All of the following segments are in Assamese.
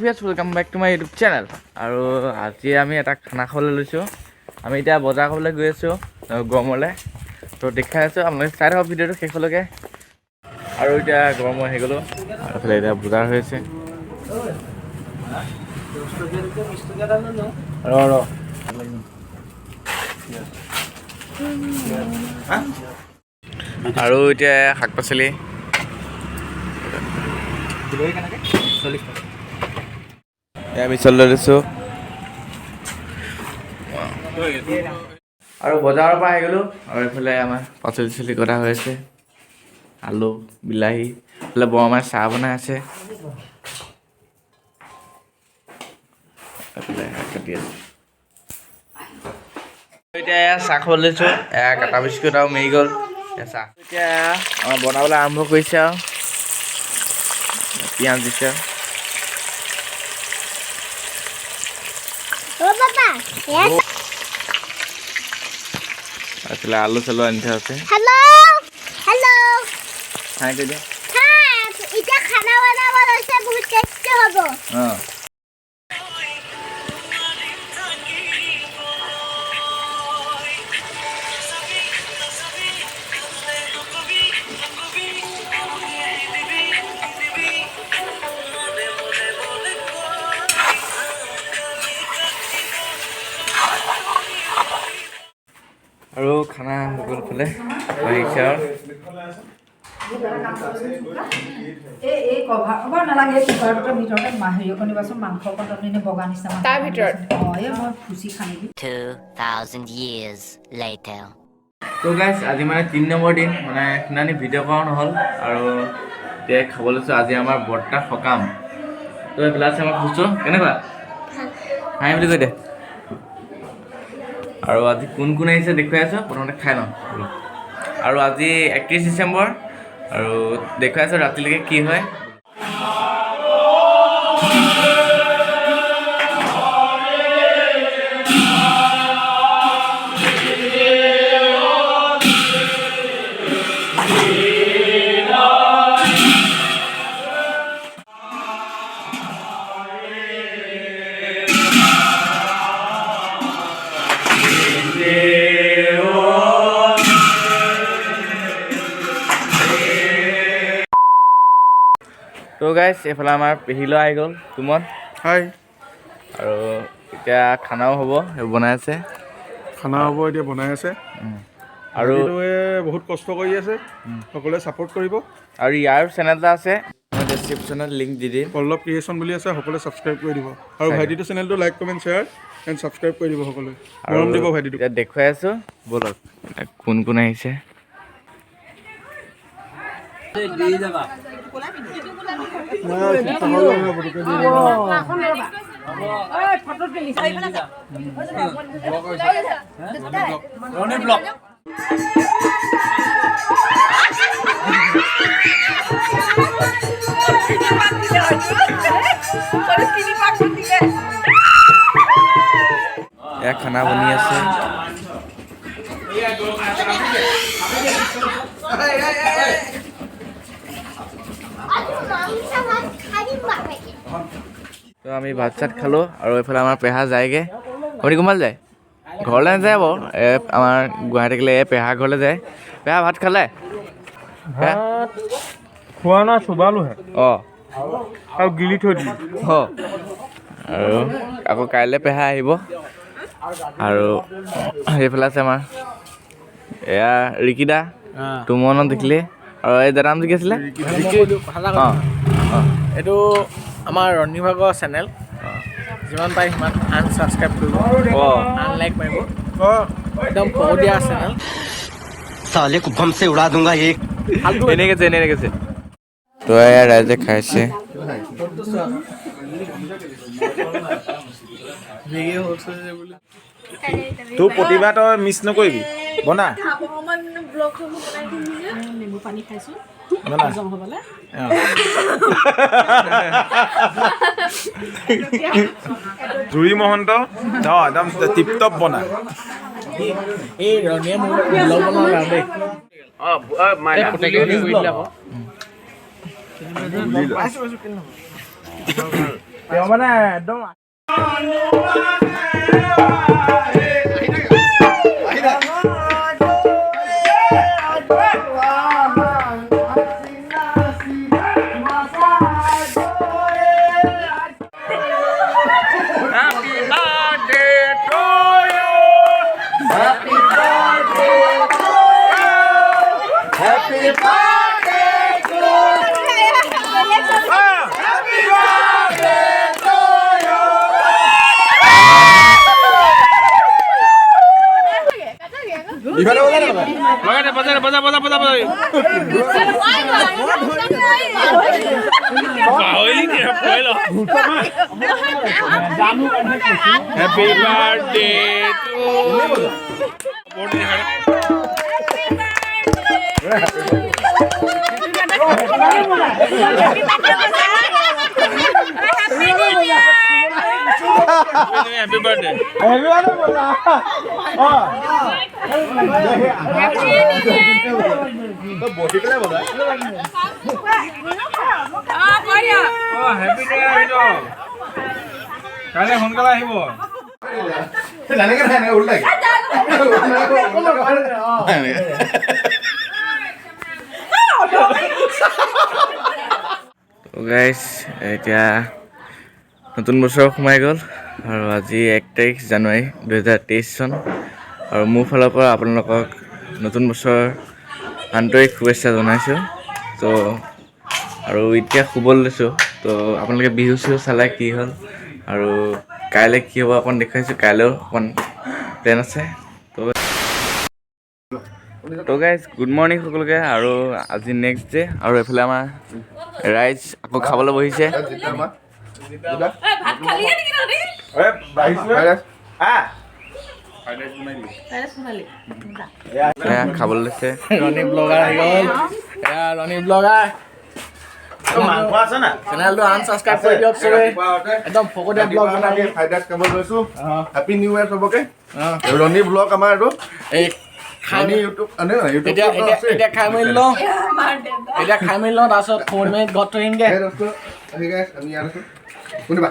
Viewers welcome back to my YouTube channel. আৰু আজি আমি এটা খানা খাবলৈ লৈছোঁ। আমি এতিয়া বজাৰ কৰিবলৈ গৈ আছোঁ গৰমলৈ। তো দেখাই আছোঁ, আপোনালোকে চাই থাকক ভিডিঅ'টো শেষলৈকে। আৰু এতিয়া গৰম আহি গ'লোঁ আৰু এইফালে এতিয়া বজাৰ হৈ আছে। আৰু এতিয়া শাক পাচলি আমি চলি লৈছোঁ। আৰু বজাৰৰ পৰা আহি গ'লোঁ আৰু এইফালে আমাৰ পাচলি কটা হৈ আছে, আলু বিলাহী, এইফালে বৰমাই চাহ বনাই আছে, এইফালে কাটি আছে। এতিয়া চাহ খাব লৈছোঁ, কাটা বিস্কুট আৰু মেৰি গ'ল চাহ। এতিয়া আমাৰ বনাবলৈ আৰম্ভ কৰিছে আৰু পিঁয়াজ দিছে। এইফালে আলু চালু আনি থোৱা আছে। হাই কৈ দিয়া। এতিয়া খানা বনাব লৈছে, বহুত টেষ্টি হ'ব। আৰু খানা হৈ গ'ল ফালে আহিছে আৰু নালাগে কুকাৰটোৰ ভিতৰতে হেৰি অকণ দিবাচোন, মাংস অকণ এনে বগা নিচিনা তাৰ ভিতৰত মই ফুচি খানি দিম। 2000 years later. তো গাইজ আজি মানে 3 নম্বৰ দিন, মানে সিদিনানি ভিডিঅ' কৰা নহ'ল আৰু এতিয়া খাব লৈছোঁ। আজি আমাৰ বৰ্তা সকাম। তো এইফালে আছে আমাৰ খুচু, কেনেকুৱা হাই বুলি কৈ দে। আৰু আজি কোন কোন আহিছে দেখুৱাই আছোঁ, প্ৰথমতে খাই লওঁ। আৰু আজি 31 ডিচেম্বৰ আৰু দেখুৱাই আছোঁ ৰাতিলৈকে কি হয়। তো গাইজ এইফালে আমাৰ পেহীলৈ আহি গ'ল তুমন। হাই। আৰু এতিয়া খানাও হ'ব, সেইবোৰ বনাই আছে। খানা হ'ব এতিয়া বনাই আছে আৰু বহুত কষ্ট কৰি আছে, সকলোৱে ছাপোৰ্ট কৰিব। আৰু ইয়াৰ চেনেল এটা আছে, মই ডেছক্ৰিপশ্যনত লিংক দি দিম, পল্লৱ ক্ৰিয়েশ্যন বুলি আছে, সকলোৱে ছাবস্ক্ৰাইব কৰি দিব। আৰু ভাইটিটোৰ চেনেলটো like comment share and subscribe কৰি দিব সকলোৱে, মৰম দিব ভাইটিটোক। এতিয়া দেখুৱাই আছোঁ, ব'লক কোন কোন আহিছে। এয়া খানা বনি আছে। তো আমি ভাত চাত খালোঁ আৰু এইফালে আমাৰ পেহা যায়গৈ। আপুনি কোনফালে যায়? ঘৰলৈ নাযায় বাৰু, আমাৰ গুৱাহাটী গ'লে পেহা ঘৰলৈ যায়। পেহা ভাত খালে? ভাত খোৱা নাই, চোবালোহে। অঁ, আৰু গিলি থৈ দিলোঁ। অঁ, আৰু আকৌ কাইলৈ পেহা আহিব। আৰু সেইফালে আছে আমাৰ এয়া ৰিকিদা, তুমনত দেখিলে। আৰু এই দাদাৰ নাম কি আছিলে? অঁ অঁ, এইটো আমাৰ ৰণীভাগৰ চেনেল, যিমান পাৰে সিমান আনছাবস্ক্ৰাইব কৰিব, আনলাইক মাৰিব। একদম পকতীয়া চেনেল। साले को बम से उड़ा दूंगा एक। এনেকৈ কৈছে। তো এয়া ৰাইজে খাইছে। তোৰ প্ৰতিভা তই মিছ নকৰিবি, বনা। নেমু পানী খাইছোঁ হজম হ'বলৈ। জুৰি মহন্ত একদম টিপটপ বনা। এই ৰণীয়ে মোৰ ব্লগ বনালে দেই। মানে একদম Happy birthday to Happy birthday. কাইলৈ সোনকালে আহিব গাইজ এতিয়া নতুন বছৰ সোমাই গ'ল আৰু আজি 1 তাৰিখ জানুৱাৰী 2023 চন আৰু মোৰ ফালৰ পৰা আপোনালোকক নতুন বছৰ আন্তৰিক শুভেচ্ছা জনাইছোঁ তো আৰু এতিয়া শুবলৈ লৈছোঁ তো আপোনালোকে বিহু চিহু চালে কি হ'ল আৰু কাইলৈ কি হ'ব অকণ দেখুৱাইছোঁ কাইলৈও অকণ প্লেন আছে তো গাইজ গুড মৰ্ণিং সকলোকে আৰু আজি নেক্সট ডে আৰু এইফালে আমাৰ ৰাইজ আকৌ খাবলৈ বহিছে খাবলৈ লৈছে ৰণী ব্লগাৰ আহি গ'ল এয়া ৰণী ব্লগাৰ চেনেলটো আনছাবস্ক্ৰাইব কৰি দিয়ক চবে একদম ফকতীয়া ব্লগ বনাই দিম ফ্ৰাইড ৰাইচ খাব লৈছোঁ হেপী নিউ ইয়াৰ চবকে ৰণী ব্লগ আমাৰ এইটো এই ৰণী ইউটিউব এতিয়া খাই মেলি লওঁ তাৰপিছত ফোন মাৰি ঘৰত থৈ আহিমগৈ আমি ইয়াত আছোঁ শুনিবা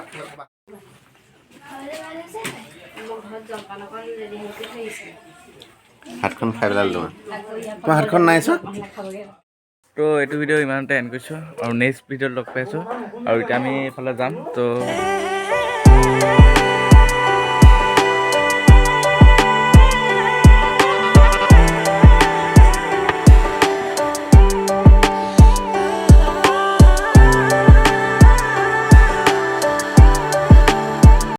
হাতখন খাই পেলালোঁ তোমাৰ হাতখন নাই চোৱা তো এইটো ভিডিঅ' ইমানতে এণ্ড কৰিছোঁ আৰু নেক্সট ভিডিঅ'ত লগ পাইছোঁ আৰু এতিয়া আমি এইফালে যাম তো